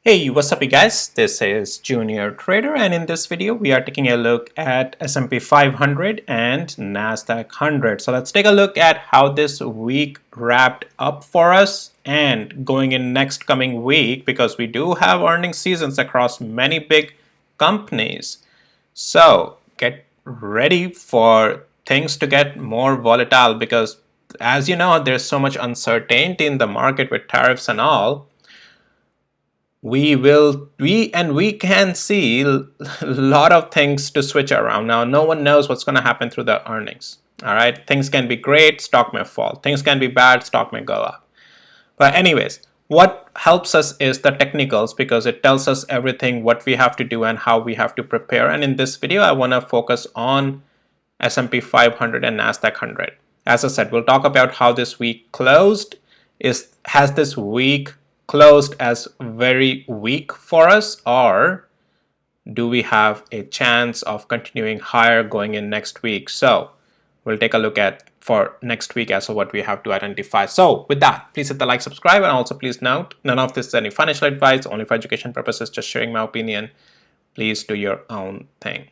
Hey, what's up you guys? This is Junior Trader, and in this video we are taking a look at S&P 500 and Nasdaq 100. So let's take a look at how this week wrapped up for us and going in next coming week, because we do have earnings seasons across many big companies. So get ready for things to get more volatile, because as you know, there's so much uncertainty in the market with tariffs and all. We can see a lot of things to switch around. Now no one knows what's going to happen through the earnings. All right, things can be great, stock may fall. Things can be bad, stock may go up. But anyways, what helps us is the technicals, because it tells us everything what we have to do and how we have to prepare. And in this video I want to focus on S&P 500 and Nasdaq 100. As I said, we'll talk about how this week closed. Has this week closed as very weak for us, or do we have a chance of continuing higher going in next week? So we'll take a look at for next week as to what we have to identify. So with that, please hit the like, subscribe, and also please note, none of this is any financial advice, only for education purposes, just sharing my opinion. Please do your own thing.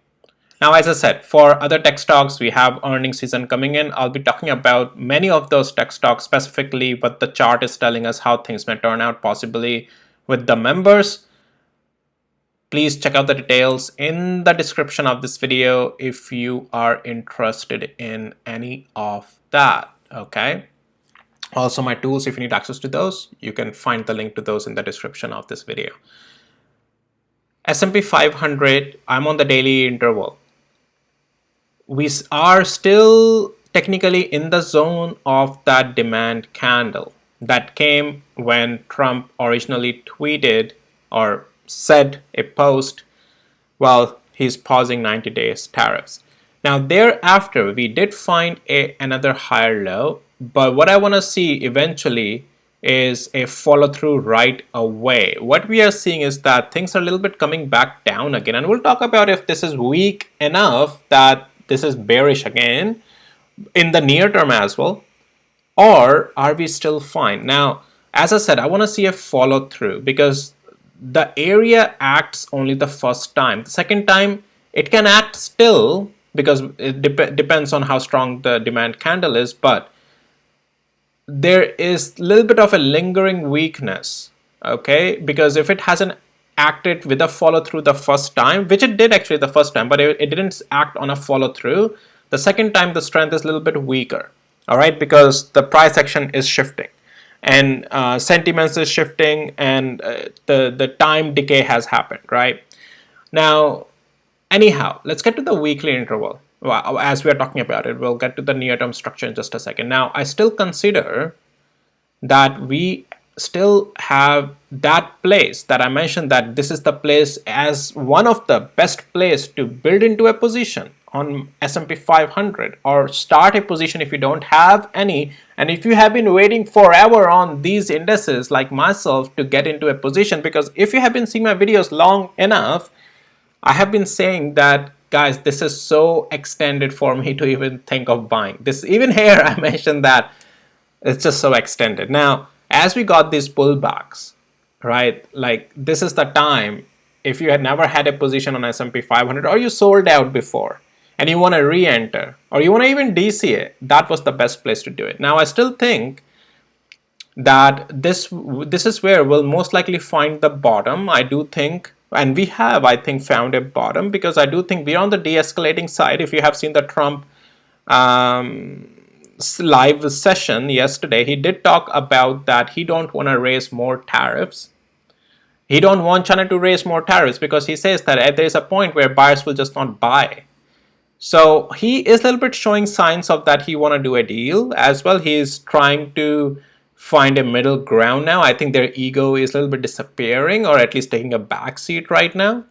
Now, as I said, for other tech stocks, we have earnings season coming in. I'll be talking about many of those tech stocks, specifically what the chart is telling us how things may turn out, possibly with the members. Please check out the details in the description of this video if you are interested in any of that, okay? Also, my tools, if you need access to those, you can find the link to those in the description of this video. S&P 500, I'm on the daily interval. We are still technically in the zone of that demand candle that came when Trump originally tweeted or said a post, well, he's pausing 90 days tariffs. Now thereafter we did find another higher low, but what I want to see eventually is a follow through right away. What we are seeing is that things are a little bit coming back down again, and we'll talk about if this is weak enough that this is bearish again in the near term as well, or are we still fine? Now, as I said, I want to see a follow through, because the area acts only the first time. The second time it can act still, because it depends on how strong the demand candle is, but there is a little bit of a lingering weakness, okay? Because if it hasn't acted with a follow through the first time, which it did actually the first time, but it didn't act on a follow through, the second time the strength is a little bit weaker, all right? Because the price action is shifting, and sentiments is shifting, and the time decay has happened, right? Now, anyhow, let's get to the weekly interval. Well, as we are talking about it, we'll get to the near-term structure in just a second. Now, I still consider that we still have that place that I mentioned, that this is the place as one of the best place to build into a position on S&P 500, or start a position if you don't have any. And if you have been waiting forever on these indices like myself to get into a position, because if you have been seeing my videos long enough, I have been saying that, guys, this is so extended for me to even think of buying. This, even here I mentioned that it's just so extended. Now, as we got these pullbacks, right, like this is the time, if you had never had a position on S&P 500, or you sold out before and you want to re-enter, or you want to even DCA, that was the best place to do it. Now, I still think that this is where we'll most likely find the bottom. I do think, and we have, I think, found a bottom, because I do think we're on the de-escalating side. If you have seen the Trump live session yesterday, he did talk about that he don't want to raise more tariffs. He don't want China to raise more tariffs, because he says that there is a point where buyers will just not buy. So he is a little bit showing signs of that he want to do a deal as well. He is trying to find a middle ground now. I think their ego is a little bit disappearing, or at least taking a back seat right now.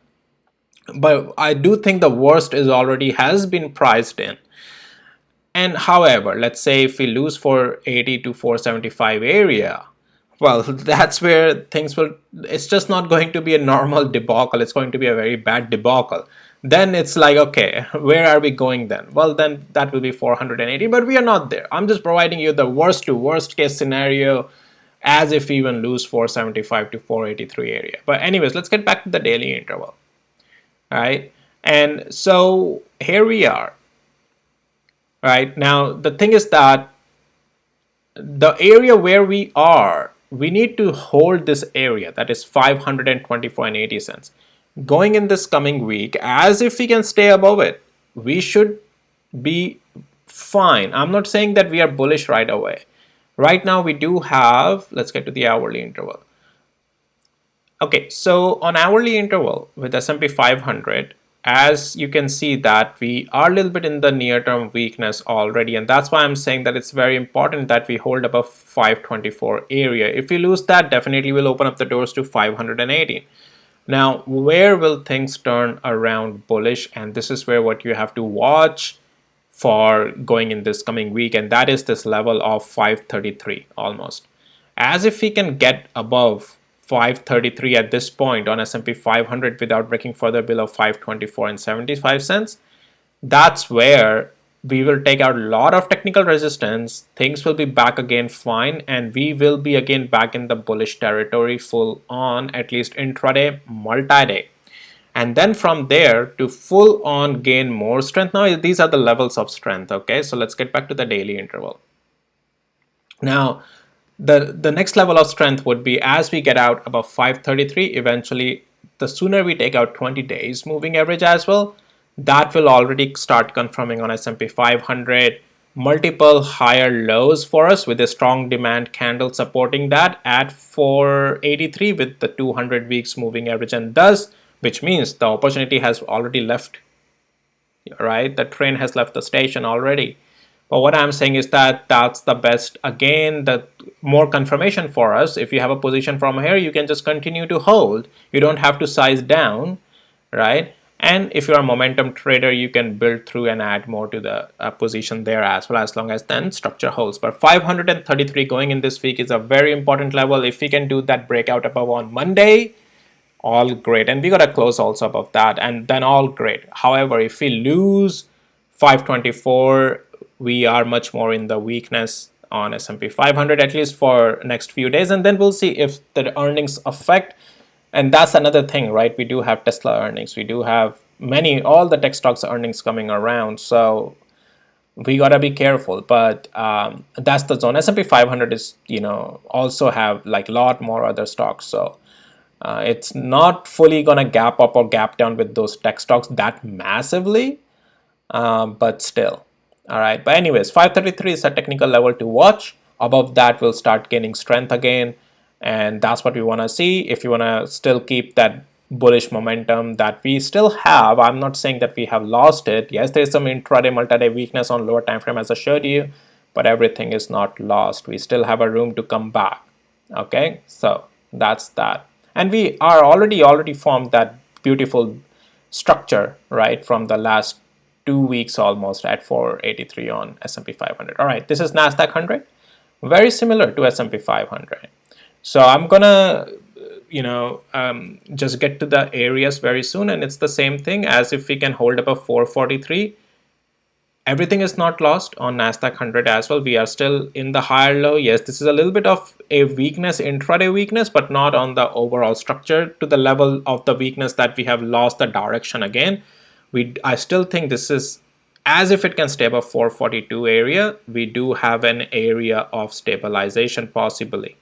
But I do think the worst is already has been priced in. And however, let's say if we lose 480 to 475 area, well, that's where things will, it's just not going to be a normal debacle. It's going to be a very bad debacle. Then it's like, okay, where are we going then? Well, then that will be 480, but we are not there. I'm just providing you the worst to worst case scenario as if we even lose 475 to 483 area. But anyways, let's get back to the daily interval, right? And so here we are, right? Now the thing is that the area where we are, we need to hold this area, that is 524 and 80 cents. Going in this coming week, as if we can stay above it, we should be fine. I'm not saying that we are bullish right away. Right now we do have, let's get to the hourly interval. Okay, so on hourly interval with S&P 500, as you can see that we are a little bit in the near-term weakness already, and that's why I'm saying that it's very important that we hold above 524 area. If we lose that, definitely we'll open up the doors to 518. Now, where will things turn around bullish? And this is where what you have to watch for going in this coming week, and that is this level of 533 almost. As if we can get above 533 at this point on S&P 500 without breaking further below 524 and 75 cents, that's where we will take out a lot of technical resistance. Things will be back again fine, and we will be again back in the bullish territory full on, at least intraday, multi-day. And then from there to full on gain more strength. Now these are the levels of strength. Okay, so let's get back to the daily interval. Now the next level of strength would be as we get out above 533, eventually the sooner we take out 20 days moving average as well, that will already start confirming on S&P 500 multiple higher lows for us with a strong demand candle supporting that at 483 with the 200 weeks moving average, and thus which means the opportunity has already left, right? The train has left the station already. But what I'm saying is that that's the best, again, the more confirmation for us. If you have a position from here, you can just continue to hold. You don't have to size down, right? And if you're a momentum trader, you can build through and add more to the position there as well, as long as then structure holds. But 533 going in this week is a very important level. If we can do that breakout above on Monday, all great, and we got a close also above that, and then all great. However, if we lose 524, we are much more in the weakness on S&P 500, at least for next few days, and then we'll see if the earnings affect. And that's another thing, right? We do have Tesla earnings, we do have all the tech stocks earnings coming around, so we gotta be careful. But that's the zone. S&P 500 is, also have like a lot more other stocks, so it's not fully gonna gap up or gap down with those tech stocks that massively, but still. All right, but anyways, 533 is a technical level to watch. Above that, we'll start gaining strength again, and that's what we want to see. If you want to still keep that bullish momentum that we still have, I'm not saying that we have lost it. Yes, there's some intraday, multi-day weakness on lower time frame as I showed you, but everything is not lost. We still have a room to come back. Okay, so that's that. And we are already formed that beautiful structure, right, from the last 2 weeks almost at 483 on S&P 500. All right, this is Nasdaq 100, very similar to S&P 500. So I'm gonna, just get to the areas very soon, and it's the same thing as if we can hold above 443. Everything is not lost on Nasdaq 100 as well. We are still in the higher low. Yes, this is a little bit of a weakness, intraday weakness, but not on the overall structure to the level of the weakness that we have lost the direction again. I still think this is, as if it can stay above 442 area, we do have an area of stabilization possibly,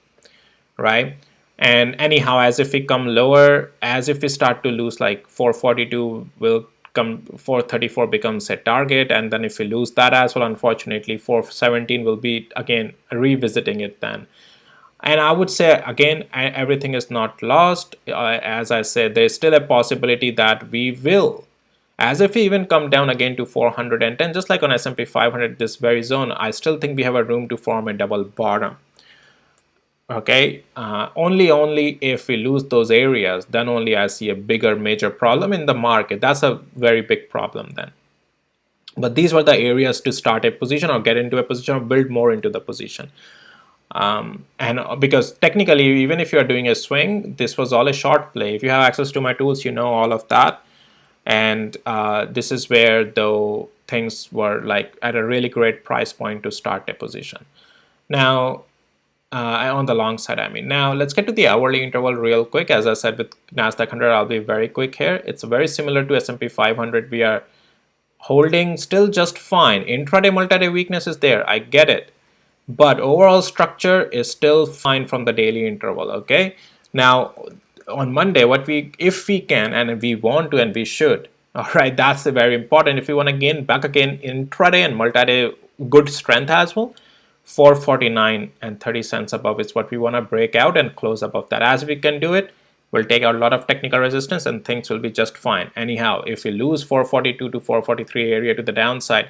right? And anyhow, as if we come lower, as if we start to lose like 442, will come 434 becomes a target, and then if we lose that as well, unfortunately 417 will be again revisiting it then. And I would say again, everything is not lost. As I said, there's still a possibility that we will, as if we even come down again to 410, just like on S&P 500, this very zone, I still think we have a room to form a double bottom. Okay, only if we lose those areas, then only I see a bigger major problem in the market. That's a very big problem then. But these were the areas to start a position or get into a position or build more into the position. And because technically, even if you are doing a swing, this was all a short play. If you have access to my tools, you know all of that. And this is where though things were like at a really great price point to start a position. Now, On the long side, I mean. Now let's get to the hourly interval real quick. As I said, with Nasdaq 100, I'll be very quick here. It's very similar to S&P 500. We are holding still just fine. Intraday multi-day weakness is there, I get it, but overall structure is still fine from the daily interval. Okay, now on Monday, what we, if we can and we want to and we should, all right, that's very important. If we want to gain back again intraday and multi-day good strength as well, 449 and 30 cents above is what we want to break out and close above that. As we can do it, we'll take out a lot of technical resistance and things will be just fine. Anyhow, if we lose 442 to 443 area to the downside,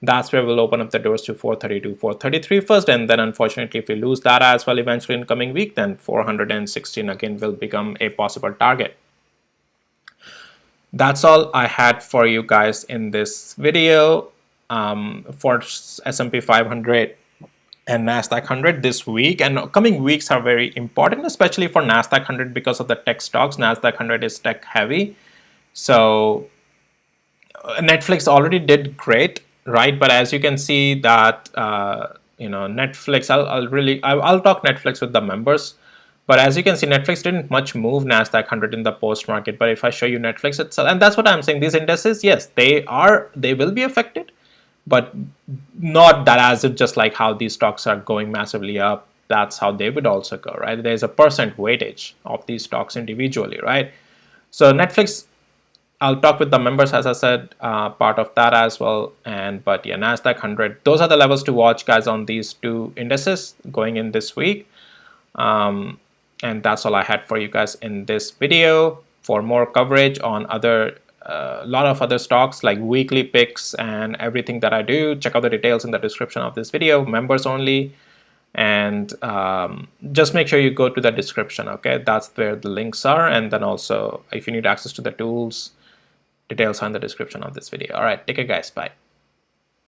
that's where we'll open up the doors to 432, 433 first, and then unfortunately if we lose that as well eventually in coming week, then 416 again will become a possible target. That's all I had for you guys in this video for S&P 500 and Nasdaq 100 this week, and coming weeks are very important, especially for Nasdaq 100 because of the tech stocks. Nasdaq 100 is tech heavy, so Netflix already did great, right? But as you can see that Netflix, I'll talk Netflix with the members. But as you can see, Netflix didn't much move Nasdaq 100 in the post market. But if I show you Netflix itself, and that's what I'm saying, these indices, yes, they will be affected, but not that as if just like how these stocks are going massively up, that's how they would also go, right? There's a percent weightage of these stocks individually, right? So Netflix, I'll talk with the members, as I said, part of that as well. But yeah, Nasdaq 100, those are the levels to watch, guys, on these two indices going in this week. And that's all I had for you guys in this video. For more coverage on a lot of other stocks like weekly picks and everything that I do, check out the details in the description of this video, members only. And just make sure you go to the description, okay? That's where the links are. And then also, if you need access to the tools, details are in the description of this video. All right, take care, guys. Bye.